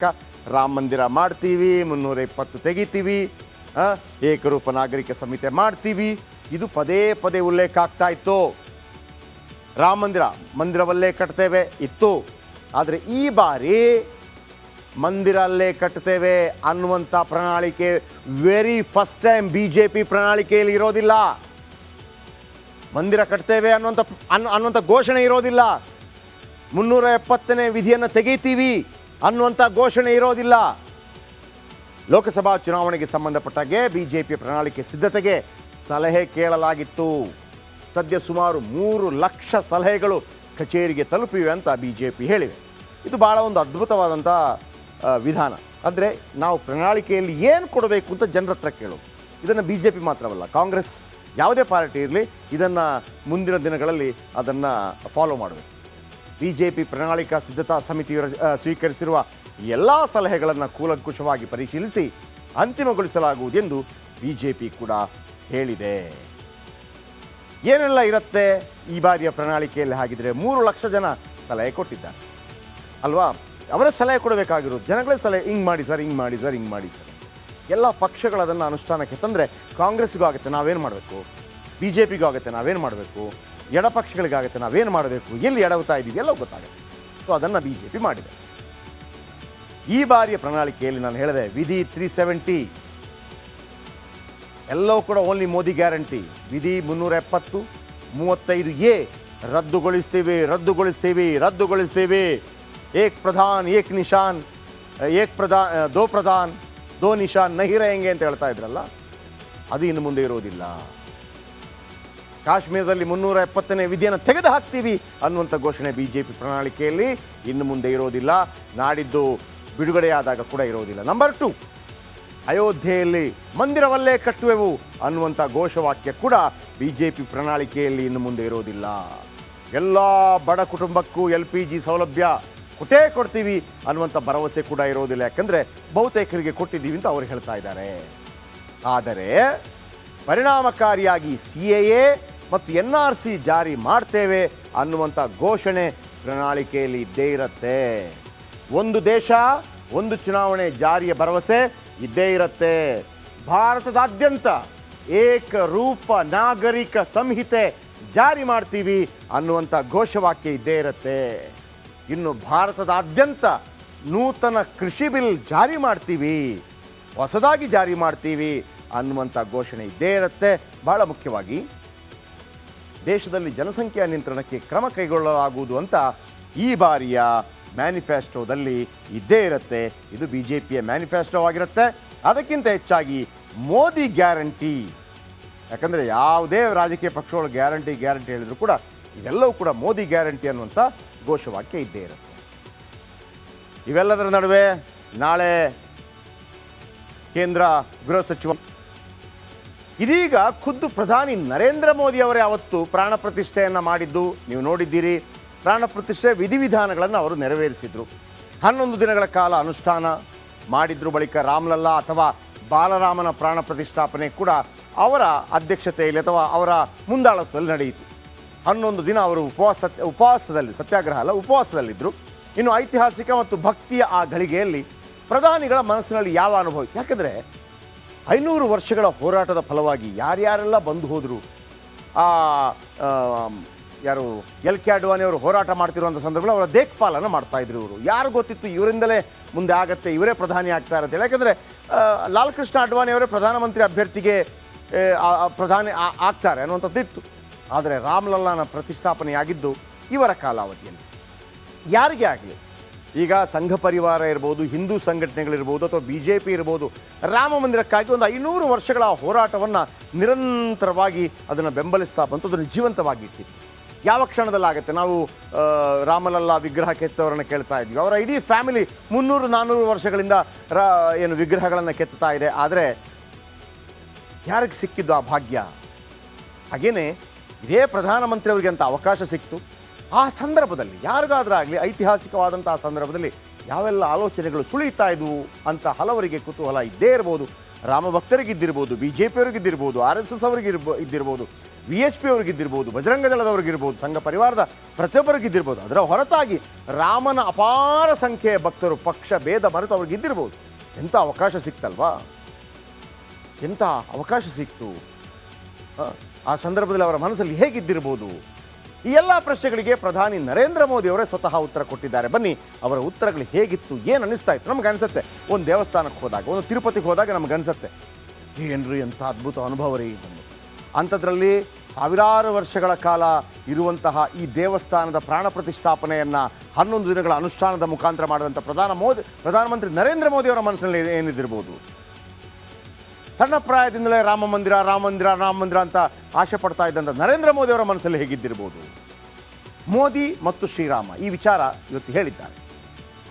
ರಾಮ ಮಂದಿರ ಮಾಡ್ತೀವಿ, 320 ತೆಗಿತೀವಿ, ಏಕರೂಪ ನಾಗರಿಕ ಸಂಹಿತೆ ಮಾಡ್ತೀವಿ, ಇದು ಪದೇ ಪದೇ ಉಲ್ಲೇಖ ಆಗ್ತಾ ಇತ್ತು. ರಾಮ ಮಂದಿರವಲ್ಲೇ ಕಟ್ತೇವೆ ಇತ್ತು. ಆದರೆ ಈ ಬಾರಿ ಮಂದಿರ ಅಲ್ಲೇ ಕಟ್ತೇವೆ ಅನ್ನುವಂಥ ಪ್ರಣಾಳಿಕೆ ವೆರಿ ಫಸ್ಟ್ ಟೈಮ್ BJP ಪ್ರಣಾಳಿಕೆಯಲ್ಲಿ ಇರೋದಿಲ್ಲ. ಮಂದಿರ ಕಟ್ತೇವೆ ಅನ್ನುವಂಥ ಘೋಷಣೆ ಇರೋದಿಲ್ಲ. 370ನೇ ವಿಧಿಯನ್ನು ತೆಗಿತೀವಿ ಅನ್ನುವಂಥ ಘೋಷಣೆ ಇರೋದಿಲ್ಲ. ಲೋಕಸಭಾ ಚುನಾವಣೆಗೆ ಸಂಬಂಧಪಟ್ಟಾಗೆ BJP ಪ್ರಣಾಳಿಕೆ ಸಿದ್ಧತೆಗೆ ಸಲಹೆ ಕೇಳಲಾಗಿತ್ತು. ಸದ್ಯ ಸುಮಾರು 3 ಲಕ್ಷ ಸಲಹೆಗಳು ಕಚೇರಿಗೆ ತಲುಪಿವೆ ಅಂತ BJP ಹೇಳಿವೆ. ಇದು ಭಾಳ ಒಂದು ಅದ್ಭುತವಾದಂಥ ವಿಧಾನ. ಅಂದರೆ ನಾವು ಪ್ರಣಾಳಿಕೆಯಲ್ಲಿ ಏನು ಕೊಡಬೇಕು ಅಂತ ಜನರ ಹತ್ರ ಕೇಳೋದು. ಇದನ್ನು BJP ಮಾತ್ರವಲ್ಲ, ಕಾಂಗ್ರೆಸ್ ಯಾವುದೇ ಪಾರ್ಟಿ ಇರಲಿ ಇದನ್ನು ಮುಂದಿನ ದಿನಗಳಲ್ಲಿ ಅದನ್ನು ಫಾಲೋ ಮಾಡಬೇಕು. BJP ಪ್ರಣಾಳಿಕಾ ಸಿದ್ಧತಾ ಸಮಿತಿಯು ಸ್ವೀಕರಿಸಿರುವ ಎಲ್ಲ ಸಲಹೆಗಳನ್ನು ಕೂಲಂಕುಷವಾಗಿ ಪರಿಶೀಲಿಸಿ ಅಂತಿಮಗೊಳಿಸಲಾಗುವುದೆಂದು BJP ಕೂಡ ಹೇಳಿದೆ. ಏನೆಲ್ಲ ಇರುತ್ತೆ ಈ ಬಾರಿಯ ಪ್ರಣಾಳಿಕೆಯಲ್ಲಿ? ಹಾಗಿದ್ರೆ 3 ಲಕ್ಷ ಜನ ಸಲಹೆ ಕೊಟ್ಟಿದ್ದಾರೆ ಅಲ್ವಾ? ಅವರೇ ಸಲಹೆ ಕೊಡಬೇಕಾಗಿರೋದು. ಜನಗಳೇ ಸಲಹೆ, ಹಿಂಗೆ ಮಾಡಿ ಸರ್, ಹಿಂಗೆ ಮಾಡಿ ಸರ್, ಹಿಂಗೆ ಮಾಡಿ ಸರ್. ಎಲ್ಲ ಪಕ್ಷಗಳು ಅದನ್ನು ಅನುಷ್ಠಾನಕ್ಕೆ ತಂದರೆ ಕಾಂಗ್ರೆಸ್ಗೂ ಆಗುತ್ತೆ ನಾವೇನು ಮಾಡಬೇಕು, BJPಗೂ ಆಗುತ್ತೆ ನಾವೇನು ಮಾಡಬೇಕು, ಎಡಪಕ್ಷಗಳಿಗಾಗುತ್ತೆ ನಾವೇನು ಮಾಡಬೇಕು, ಎಲ್ಲಿ ಎಡವುತ್ತಾ ಇದ್ದೀವಿ ಎಲ್ಲ ಗೊತ್ತಾಗುತ್ತೆ. ಸೊ ಅದನ್ನು BJP ಮಾಡಿದೆ. ಈ ಬಾರಿಯ ಪ್ರಣಾಳಿಕೆಯಲ್ಲಿ ನಾನು ಹೇಳಿದೆ ವಿಧಿ 370 ಎಲ್ಲವೂ ಕೂಡ ಓನ್ಲಿ ಮೋದಿ ಗ್ಯಾರಂಟಿ. ವಿಧಿ 370, 35A ರದ್ದುಗೊಳಿಸ್ತೀವಿ. ಏಕ್ ಪ್ರಧಾನ್ ಏಕ್ ನಿಶಾನ್, ದೋ ಪ್ರಧಾನ್ ದೋ ನಿಶಾನ್ ನಹಿ रहेंगे ಅಂತ ಹೇಳ್ತಾ ಇದ್ರಲ್ಲ, ಅದು ಇನ್ನು ಮುಂದೆ ಇರೋದಿಲ್ಲ. ಕಾಶ್ಮೀರದಲ್ಲಿ 370ನೇ ವಿಧಿಯನ್ನು ತೆಗೆದು ಹಾಕ್ತೀವಿ ಅನ್ನುವಂಥ ಘೋಷಣೆ BJP ಪ್ರಣಾಳಿಕೆಯಲ್ಲಿ ಇನ್ನು ಮುಂದೆ ಇರೋದಿಲ್ಲ. ನಾಡಿದ್ದು ಬಿಡುಗಡೆಯಾದಾಗ ಕೂಡ ಇರೋದಿಲ್ಲ. ನಂಬರ್ 2, ಅಯೋಧ್ಯೆಯಲ್ಲಿ ಮಂದಿರವಲ್ಲೇ ಕಟ್ಟುವೆವು ಅನ್ನುವಂಥ ಘೋಷವಾಕ್ಯ ಕೂಡ BJP ಪ್ರಣಾಳಿಕೆಯಲ್ಲಿ ಇನ್ನು ಮುಂದೆ ಇರೋದಿಲ್ಲ. ಎಲ್ಲ ಬಡ ಕುಟುಂಬಕ್ಕೂ LPG ಸೌಲಭ್ಯ ಕೊಡ್ತೀವಿ ಅನ್ನುವಂಥ ಭರವಸೆ ಕೂಡ ಇರೋದಿಲ್ಲ. ಯಾಕಂದರೆ ಬಹುತೇಕರಿಗೆ ಕೊಟ್ಟಿದ್ದೀವಿ ಅಂತ ಅವರು ಹೇಳ್ತಾ ಇದ್ದಾರೆ. ಆದರೆ ಪರಿಣಾಮಕಾರಿಯಾಗಿ CAA ಮತ್ತು NRC ಜಾರಿ ಮಾಡ್ತೇವೆ ಅನ್ನುವಂಥ ಘೋಷಣೆ ಪ್ರಣಾಳಿಕೆಯಲ್ಲಿ ಇದ್ದೇ ಇರುತ್ತೆ. ಒಂದು ದೇಶ ಒಂದು ಚುನಾವಣೆ ಜಾರಿಯ ಭರವಸೆ ಇದ್ದೇ ಇರುತ್ತೆ. ಭಾರತದಾದ್ಯಂತ ಏಕರೂಪ ನಾಗರಿಕ ಸಂಹಿತೆ ಜಾರಿ ಮಾಡ್ತೀವಿ ಅನ್ನುವಂಥ ಘೋಷವಾಕ್ಯ ಇದ್ದೇ ಇರುತ್ತೆ. ಇನ್ನು ಭಾರತದಾದ್ಯಂತ ನೂತನ ಕೃಷಿ ಬಿಲ್ ಜಾರಿ ಮಾಡ್ತೀವಿ, ಹೊಸದಾಗಿ ಜಾರಿ ಮಾಡ್ತೀವಿ ಅನ್ನುವಂಥ ಘೋಷಣೆ ಇದ್ದೇ ಇರುತ್ತೆ. ಬಹಳ ಮುಖ್ಯವಾಗಿ ದೇಶದಲ್ಲಿ ಜನಸಂಖ್ಯಾ ನಿಯಂತ್ರಣಕ್ಕೆ ಕ್ರಮ ಕೈಗೊಳ್ಳಲಾಗುವುದು ಅಂತ ಈ ಬಾರಿಯ ಮ್ಯಾನಿಫೆಸ್ಟೋದಲ್ಲಿ ಇದ್ದೇ ಇರುತ್ತೆ. ಇದು BJPಯ ಮ್ಯಾನಿಫೆಸ್ಟೋ ಆಗಿರುತ್ತೆ. ಅದಕ್ಕಿಂತ ಹೆಚ್ಚಾಗಿ ಮೋದಿ ಗ್ಯಾರಂಟಿ. ಯಾಕಂದರೆ ಯಾವುದೇ ರಾಜಕೀಯ ಪಕ್ಷಗಳು ಗ್ಯಾರಂಟಿ ಹೇಳಿದ್ರು ಕೂಡ ಇದೆಲ್ಲವೂ ಕೂಡ ಮೋದಿ ಗ್ಯಾರಂಟಿ ಅನ್ನುವಂಥ ಘೋಷವಾಕ್ಯ ಇದ್ದೇ ಇರುತ್ತೆ. ಇವೆಲ್ಲದರ ನಡುವೆ ನಾಳೆ ಕೇಂದ್ರ ಗೃಹ ಸಚಿವ ಇದೀಗ ಖುದ್ದು ಪ್ರಧಾನಿ ನರೇಂದ್ರ ಮೋದಿ ಅವರೇ ಅವತ್ತು ಪ್ರಾಣ ಪ್ರತಿಷ್ಠೆಯನ್ನು ಮಾಡಿದ್ದು ನೀವು ನೋಡಿದ್ದೀರಿ. ಪ್ರಾಣ ಪ್ರತಿಷ್ಠೆ ವಿಧಿವಿಧಾನಗಳನ್ನು ಅವರು ನೆರವೇರಿಸಿದರು. 11 ದಿನಗಳ ಕಾಲ ಅನುಷ್ಠಾನ ಮಾಡಿದ್ರು. ಬಳಿಕ ರಾಮಲಲ್ಲಾ ಅಥವಾ ಬಾಲರಾಮನ ಪ್ರಾಣ ಪ್ರತಿಷ್ಠಾಪನೆ ಕೂಡ ಅವರ ಅಧ್ಯಕ್ಷತೆಯಲ್ಲಿ ಅಥವಾ ಅವರ ಮುಂದಾಳತ್ವದಲ್ಲಿ ನಡೆಯಿತು. 11 ದಿನ ಅವರು ಉಪವಾಸದಲ್ಲಿದ್ದರು. ಇನ್ನು ಐತಿಹಾಸಿಕ ಮತ್ತು ಭಕ್ತಿಯ ಆ ಘಳಿಗೆಯಲ್ಲಿ ಪ್ರಧಾನಿಗಳ ಮನಸ್ಸಿನಲ್ಲಿ ಯಾವ ಅನುಭವ? ಯಾಕಂದರೆ 500 ವರ್ಷಗಳ ಹೋರಾಟದ ಫಲವಾಗಿ ಯಾರ್ಯಾರೆಲ್ಲ ಬಂದು ಹೋದರು. ಯಾರು LK ಅಡ್ವಾಣಿ ಅವರು ಹೋರಾಟ ಮಾಡ್ತಿರುವಂಥ ಸಂದರ್ಭದಲ್ಲಿ ಅವರ ದೇಖ್ಪಾಲನ್ನು ಮಾಡ್ತಾಯಿದ್ರು. ಇವರು ಯಾರು ಗೊತ್ತಿತ್ತು ಇವರಿಂದಲೇ ಮುಂದೆ ಆಗತ್ತೆ, ಇವರೇ ಪ್ರಧಾನಿ ಆಗ್ತಾ ಇರುತ್ತೆ. ಯಾಕಂದರೆ ಲಾಲ್ ಕೃಷ್ಣ ಅಡ್ವಾಣಿ ಅವರೇ ಪ್ರಧಾನಮಂತ್ರಿ ಅಭ್ಯರ್ಥಿಗೆ ಪ್ರಧಾನಿ ಆಗ್ತಾರೆ ಅನ್ನುವಂಥದ್ದಿತ್ತು. ಆದರೆ ರಾಮಲಲ್ಲಾನ ಪ್ರತಿಷ್ಠಾಪನೆಯಾಗಿದ್ದು ಇವರ ಕಾಲಾವಧಿಯಲ್ಲಿ. ಯಾರಿಗೇ ಆಗಲಿ, ಈಗ ಸಂಘ ಪರಿವಾರ ಇರ್ಬೋದು, ಹಿಂದೂ ಸಂಘಟನೆಗಳಿರ್ಬೋದು ಅಥವಾ BJP ಇರ್ಬೋದು, ರಾಮ ಮಂದಿರಕ್ಕಾಗಿ ಒಂದು 500 ವರ್ಷಗಳ ಹೋರಾಟವನ್ನು ನಿರಂತರವಾಗಿ ಅದನ್ನು ಬೆಂಬಲಿಸ್ತಾ ಬಂತು, ಅದನ್ನು ಜೀವಂತವಾಗಿ ಇಟ್ಟಿತ್ತು. ಯಾವ ಕ್ಷಣದಲ್ಲಾಗುತ್ತೆ? ನಾವು ರಾಮಲಲ್ಲಾ ವಿಗ್ರಹ ಕೆತ್ತವರನ್ನು ಕೇಳ್ತಾ ಇದ್ವಿ. ಅವರ ಇಡೀ ಫ್ಯಾಮಿಲಿ 300-400 ವರ್ಷಗಳಿಂದ ವಿಗ್ರಹಗಳನ್ನು ಕೆತ್ತುತ್ತಾ ಇದೆ. ಆದರೆ ಯಾರಿಗೆ ಸಿಕ್ಕಿದ್ದು ಆ ಭಾಗ್ಯ? ಹಾಗೇನೆ ಇದೇ ಪ್ರಧಾನಮಂತ್ರಿ ಅವರಿಗೆ ಅಂತ ಅವಕಾಶ ಸಿಕ್ತು. ಆ ಸಂದರ್ಭದಲ್ಲಿ ಯಾರಿಗಾದ್ರಾಗಲಿ ಐತಿಹಾಸಿಕವಾದಂಥ ಆ ಸಂದರ್ಭದಲ್ಲಿ ಯಾವೆಲ್ಲ ಆಲೋಚನೆಗಳು ಸುಳಿತಾ ಇದ್ವು ಅಂತ ಹಲವರಿಗೆ ಕುತೂಹಲ ಇದ್ದೇ ಇರ್ಬೋದು. ರಾಮ ಭಕ್ತರಿಗಿದ್ದಿರ್ಬೋದು, BJP ಅವರಿಗಿದ್ದಿರ್ಬೋದು, RSS ಅವರಿಗೆ ಇದ್ದಿರ್ಬೋದು, VSP ಅವ್ರಿಗಿದ್ದಿರ್ಬೋದು, ಬಜರಂಗ ದಳದವ್ರಿಗಿರ್ಬೋದು, ಸಂಘ ಪರಿವಾರದ ಪ್ರತಿಯೊಬ್ಬರಿಗಿದ್ದಿರ್ಬೋದು. ಅದರ ಹೊರತಾಗಿ ರಾಮನ ಅಪಾರ ಸಂಖ್ಯೆಯ ಭಕ್ತರು ಪಕ್ಷ ಭೇದ ಮರೆತು ಅವ್ರಿಗಿದ್ದಿರ್ಬೋದು. ಎಂಥ ಅವಕಾಶ ಸಿಕ್ತಲ್ವಾ, ಎಂಥ ಅವಕಾಶ ಸಿಕ್ತು. ಆ ಸಂದರ್ಭದಲ್ಲಿ ಅವರ ಮನಸ್ಸಲ್ಲಿ ಹೇಗಿದ್ದಿರ್ಬೋದು? ಈ ಎಲ್ಲ ಪ್ರಶ್ನೆಗಳಿಗೆ ಪ್ರಧಾನಿ ನರೇಂದ್ರ ಮೋದಿ ಅವರೇ ಸ್ವತಃ ಉತ್ತರ ಕೊಟ್ಟಿದ್ದಾರೆ. ಬನ್ನಿ, ಅವರ ಉತ್ತರಗಳು ಹೇಗಿತ್ತು, ಏನು ಅನ್ನಿಸ್ತಾ ಇತ್ತು. ನಮ್ಗೆ ಅನಿಸುತ್ತೆ, ಒಂದು ದೇವಸ್ಥಾನಕ್ಕೆ ಹೋದಾಗ, ಒಂದು ತಿರುಪತಿಗೆ ಹೋದಾಗ ನಮ್ಗೆ ಅನಿಸುತ್ತೆ, ಏನ್ರಿ ಎಂಥ ಅದ್ಭುತ ಅನುಭವ ರೀ. ಅಂಥದ್ರಲ್ಲಿ ಸಾವಿರಾರು ವರ್ಷಗಳ ಕಾಲ ಇರುವಂತಹ ಈ ದೇವಸ್ಥಾನದ ಪ್ರಾಣ ಪ್ರತಿಷ್ಠಾಪನೆಯನ್ನು 11 ದಿನಗಳ ಅನುಷ್ಠಾನದ ಮುಖಾಂತರ ಮಾಡಿದಂಥ ಪ್ರಧಾನಮಂತ್ರಿ ನರೇಂದ್ರ ಮೋದಿ ಅವರ ಮನಸ್ಸಿನಲ್ಲಿ ಏನಿದ್ದಿರ್ಬೋದು? ಸಣ್ಣ ಪ್ರಾಯದಿಂದಲೇ ರಾಮ ಮಂದಿರ ಅಂತ ಆಸೆ ಪಡ್ತಾ ಇದ್ದಂಥ ನರೇಂದ್ರ ಮೋದಿ ಅವರ ಮನಸ್ಸಲ್ಲಿ ಹೇಗಿದ್ದಿರ್ಬೋದು? ಮೋದಿ ಮತ್ತು ಶ್ರೀರಾಮ ಈ ವಿಚಾರ ಇವತ್ತು ಹೇಳಿದ್ದಾರೆ.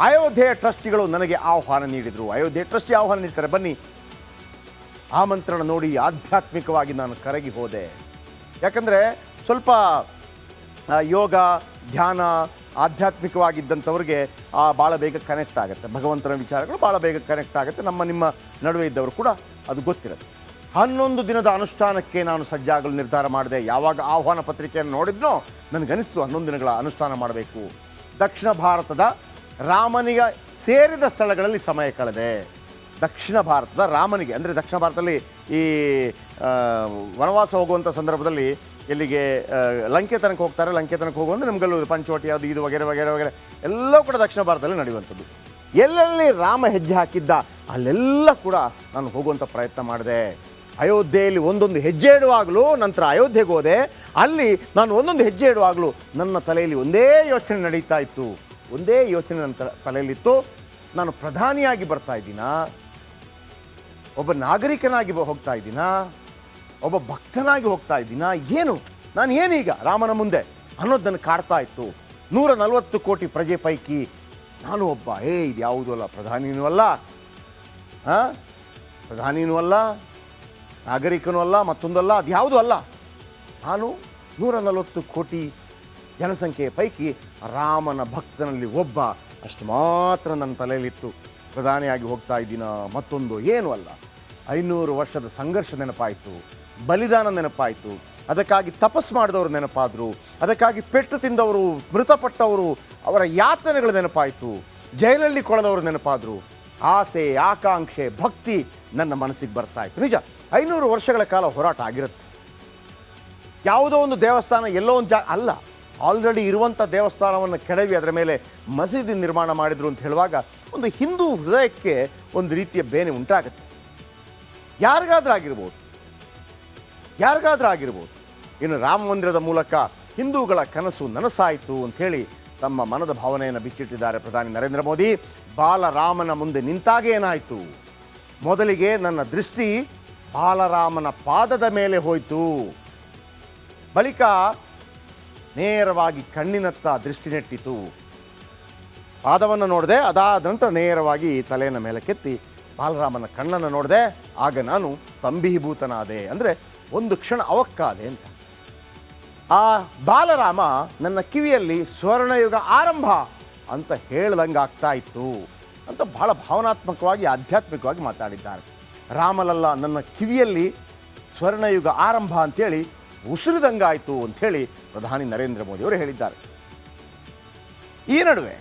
ಅಯೋಧ್ಯೆಯ ಟ್ರಸ್ಟಿಗಳು ನನಗೆ ಆಹ್ವಾನ ನೀಡಿದರು. ಅಯೋಧ್ಯೆ ಟ್ರಸ್ಟಿ ಆಹ್ವಾನ ನೀಡ್ತಾರೆ, ಬನ್ನಿ. ಆಮಂತ್ರಣ ನೋಡಿ ಆಧ್ಯಾತ್ಮಿಕವಾಗಿ ನಾನು ಕರಗಿ ಹೋದೆ. ಯಾಕಂದರೆ ಸ್ವಲ್ಪ ಯೋಗ, ಧ್ಯಾನ, ಆಧ್ಯಾತ್ಮಿಕವಾಗಿದ್ದಂಥವ್ರಿಗೆ ಭಾಳ ಬೇಗ ಕನೆಕ್ಟ್ ಆಗುತ್ತೆ. ಭಗವಂತನ ವಿಚಾರಗಳು ಭಾಳ ಬೇಗ ಕನೆಕ್ಟ್ ಆಗುತ್ತೆ. ನಿಮ್ಮ ನಡುವೆ ಇದ್ದವರು ಕೂಡ ಅದು ಗೊತ್ತಿರುತ್ತೆ. 11 ದಿನದ ಅನುಷ್ಠಾನಕ್ಕೆ ನಾನು ಸಜ್ಜಾಗಲು ನಿರ್ಧಾರ ಮಾಡಿದೆ. ಯಾವಾಗ ಆಹ್ವಾನ ಪತ್ರಿಕೆಯನ್ನು ನೋಡಿದ್ನೋ ನನಗನಿಸ್ತು 11 ದಿನಗಳ ಅನುಷ್ಠಾನ ಮಾಡಬೇಕು. ದಕ್ಷಿಣ ಭಾರತದ ರಾಮನಿಗೆ ಸೇರಿದ ಸ್ಥಳಗಳಲ್ಲಿ ಸಮಯ ಕಳೆದೆ. ದಕ್ಷಿಣ ಭಾರತದ ರಾಮನಿಗೆ ಅಂದರೆ ದಕ್ಷಿಣ ಭಾರತದಲ್ಲಿ ಈ ವನವಾಸ ಹೋಗುವಂಥ ಸಂದರ್ಭದಲ್ಲಿ ಎಲ್ಲಿಗೆ ಲಂಕೆ ತನಕ ಹೋಗ್ತಾರೆ. ಲಂಕೆ ತನಕ ಹೋಗುವಂದ್ರೆ ನಮಗಲ್ಲೂ ಪಂಚವಟಿ ಅದು ಇದು ವಗೇರೆ ವಗೇರೆ ವಗೇರೆ ಎಲ್ಲವೂ ಕೂಡ ದಕ್ಷಿಣ ಭಾರತದಲ್ಲಿ ನಡೆಯುವಂಥದ್ದು. ಎಲ್ಲೆಲ್ಲಿ ರಾಮ ಹೆಜ್ಜೆ ಹಾಕಿದ್ದ ಅಲ್ಲೆಲ್ಲ ಕೂಡ ನಾನು ಹೋಗುವಂಥ ಪ್ರಯತ್ನ ಮಾಡಿದೆ. ಅಯೋಧ್ಯೆಯಲ್ಲಿ ಒಂದೊಂದು ಹೆಜ್ಜೆ ಇಡುವಾಗಲೂ, ನಂತರ ಅಯೋಧ್ಯೆಗೆ ಹೋದೆ. ಅಲ್ಲಿ ನಾನು ಒಂದೊಂದು ಹೆಜ್ಜೆ ಇಡುವಾಗಲೂ ನನ್ನ ತಲೆಯಲ್ಲಿ ಒಂದೇ ಯೋಚನೆ ನಡೀತಾ ಇತ್ತು. ಒಂದೇ ಯೋಚನೆ ನನ್ನ ತಲೆಯಲ್ಲಿತ್ತು, ನಾನು ಪ್ರಧಾನಿಯಾಗಿ ಬರ್ತಾ ಇದ್ದೀನಾ, ಒಬ್ಬ ನಾಗರಿಕನಾಗಿ ಹೋಗ್ತಾ ಇದ್ದೀನಾ, ಒಬ್ಬ ಭಕ್ತನಾಗಿ ಹೋಗ್ತಾ ಇದ್ದೀನಾ, ನಾನು ಏನೀಗ ರಾಮನ ಮುಂದೆ ಅನ್ನೋದನ್ನು ಕಾಡ್ತಾ ಇತ್ತು. 140 ಕೋಟಿ ಪ್ರಜೆ ಪೈಕಿ ನಾನು ಒಬ್ಬ. ಇದು ಯಾವುದೂ ಅಲ್ಲ, ಪ್ರಧಾನಿನೂ ಅಲ್ಲ, ನಾಗರಿಕನೂ ಅಲ್ಲ, ಮತ್ತೊಂದಲ್ಲ, ಅದು ಯಾವುದೂ ಅಲ್ಲ. ನಾನು 140 ಕೋಟಿ ಜನಸಂಖ್ಯೆಯ ಪೈಕಿ ರಾಮನ ಭಕ್ತನಲ್ಲಿ ಒಬ್ಬ. ಅಷ್ಟು ಮಾತ್ರ ನನ್ನ ತಲೆಯಲ್ಲಿತ್ತು. ಪ್ರಧಾನಿಯಾಗಿ ಹೋಗ್ತಾ ಇದ್ದೀನ, ಮತ್ತೊಂದು ಏನೂ ಅಲ್ಲ. 500 ವರ್ಷದ ಸಂಘರ್ಷ ನೆನಪಾಯಿತು, ಬಲಿದಾನ ನೆನಪಾಯಿತು, ಅದಕ್ಕಾಗಿ ತಪಸ್ಸು ಮಾಡಿದವರು ನೆನಪಾದರು, ಅದಕ್ಕಾಗಿ ಪೆಟ್ಟು ತಿಂದವರು, ಮೃತಪಟ್ಟವರು, ಅವರ ಯಾತನೆಗಳು ನೆನಪಾಯಿತು, ಜೈಲಲ್ಲಿ ಕೊಳೆದವರು ನೆನಪಾದರು. ಆಸೆ, ಆಕಾಂಕ್ಷೆ, ಭಕ್ತಿ ನನ್ನ ಮನಸ್ಸಿಗೆ ಬರ್ತಾ ಇತ್ತು. ನಿಜ, 500 ವರ್ಷಗಳ ಕಾಲ ಹೋರಾಟ ಆಗಿರುತ್ತೆ. ಯಾವುದೋ ಒಂದು ದೇವಸ್ಥಾನ ಎಲ್ಲೋ ಒಂದು ಅಲ್ಲ, ಆಲ್ರೆಡಿ ಇರುವಂಥ ದೇವಸ್ಥಾನವನ್ನು ಕೆಡವಿ ಅದರ ಮೇಲೆ ಮಸೀದಿ ನಿರ್ಮಾಣ ಮಾಡಿದರು ಅಂತ ಹೇಳುವಾಗ ಒಂದು ಹಿಂದೂ ಹೃದಯಕ್ಕೆ ಒಂದು ರೀತಿಯ ಬೇನೆ ಉಂಟಾಗುತ್ತೆ. ಯಾರಿಗಾದ್ರೂ ಆಗಿರ್ಬೋದು. ಇನ್ನು ರಾಮ ಮಂದಿರದ ಮೂಲಕ ಹಿಂದೂಗಳ ಕನಸು ನನಸಾಯಿತು ಅಂಥೇಳಿ ತಮ್ಮ ಮನದ ಭಾವನೆಯನ್ನು ಬಿಚ್ಚಿಟ್ಟಿದ್ದಾರೆ ಪ್ರಧಾನಿ ನರೇಂದ್ರ ಮೋದಿ. ಬಾಲರಾಮನ ಮುಂದೆ ನಿಂತಾಗ ಏನಾಯಿತು? ಮೊದಲಿಗೆ ನನ್ನ ದೃಷ್ಟಿ ಬಾಲರಾಮನ ಪಾದದ ಮೇಲೆ ಹೋಯಿತು. ಬಳಿಕ ನೇರವಾಗಿ ಕಣ್ಣಿನತ್ತ ದೃಷ್ಟಿ ನೆಟ್ಟಿತು. ಪಾದವನ್ನು ನೋಡಿದೆ, ಅದಾದ ನಂತರ ನೇರವಾಗಿ ತಲೆಯನ್ನು ಮೇಲೆ ಕೆತ್ತಿ ಬಾಲರಾಮನ ಕಣ್ಣನ್ನು ನೋಡಿದೆ. ಆಗ ನಾನು ಸ್ತಂಭೀಭೂತನಾದೆ, ಅಂದರೆ ಒಂದು ಕ್ಷಣ ಅವಕ್ಕಾದೆ ಅಂತ. ಆ ಬಾಲರಾಮ ನನ್ನ ಕಿವಿಯಲ್ಲಿ ಸ್ವರ್ಣಯುಗ ಆರಂಭ ಅಂತ ಹೇಳ್ದಂಗೆ ಆಗ್ತಾ ಇತ್ತು ಅಂತ ಬಹಳ ಭಾವನಾತ್ಮಕವಾಗಿ, ಆಧ್ಯಾತ್ಮಿಕವಾಗಿ ಮಾತಾಡಿದ್ದಾರೆ. ರಾಮಲಲ್ಲ, ನನ್ನ ಕಿವಿಯಲ್ಲಿ ಸ್ವರ್ಣಯುಗ ಆರಂಭ ಅಂಥೇಳಿ ಉಸಿರಿದಂಗಾಯಿತು ಅಂಥೇಳಿ ಪ್ರಧಾನಿ ನರೇಂದ್ರ ಮೋದಿ ಅವರು ಹೇಳಿದ್ದಾರೆ. ಈ ನಡುವೆ